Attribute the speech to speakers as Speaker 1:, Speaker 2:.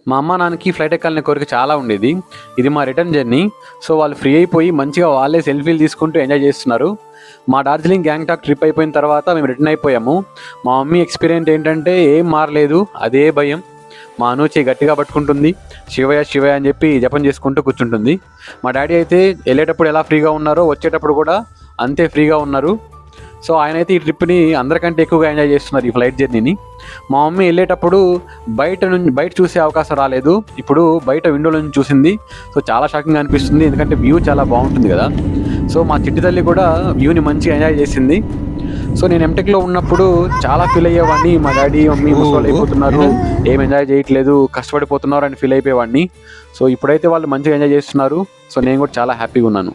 Speaker 1: మా అమ్మ నాన్నకి ఫ్లైట్ ఎక్కాలనే కోరిక చాలా ఉండేది. ఇది మా రిటర్న్ జర్నీ. సో వాళ్ళు ఫ్రీ అయిపోయి మంచిగా వాళ్ళే సెల్ఫీలు తీసుకుంటూ ఎంజాయ్ చేస్తున్నారు. మా డార్జిలింగ్ గ్యాంగ్టాక్ ట్రిప్ అయిపోయిన తర్వాత మేము రిటర్న్ అయిపోయాము. మా మమ్మీ ఎక్స్పీరియన్స్ ఏంటంటే ఏం మారలేదు, అదే భయం. మా అనూచి గట్టిగా పట్టుకుంటుంది, శివయ్య శివయ్య అని చెప్పి జపం చేసుకుంటూ కూర్చుంటుంది. మా డాడీ అయితే వెళ్ళేటప్పుడు ఎలా ఫ్రీగా ఉన్నారో వచ్చేటప్పుడు కూడా అంతే ఫ్రీగా ఉన్నారు. సో ఆయన అయితే ఈ ట్రిప్ని అందరికంటే ఎక్కువగా ఎంజాయ్ చేస్తున్నారు, ఈ ఫ్లైట్ జర్నీని. మా మమ్మీ వెళ్ళేటప్పుడు బయట చూసే అవకాశం రాలేదు, ఇప్పుడు బయట విండోలో నుంచి చూసింది. సో చాలా షాకింగ్గా అనిపిస్తుంది, ఎందుకంటే వ్యూ చాలా బాగుంటుంది కదా. సో మా చిట్టి తల్లి కూడా వ్యూని మంచిగా ఎంజాయ్ చేసింది. సో నేను ఎంటెక్లో ఉన్నప్పుడు చాలా ఫీల్ అయ్యేవాడిని, మా డాడీ మమ్మీ ముసలు అయిపోతున్నారు, ఏం ఎంజాయ్ చేయట్లేదు, కష్టపడిపోతున్నారు అని ఫీల్ అయిపోయేవాడిని. సో ఇప్పుడైతే వాళ్ళు మంచిగా ఎంజాయ్ చేస్తున్నారు. సో నేను కూడా చాలా హ్యాపీగా ఉన్నాను.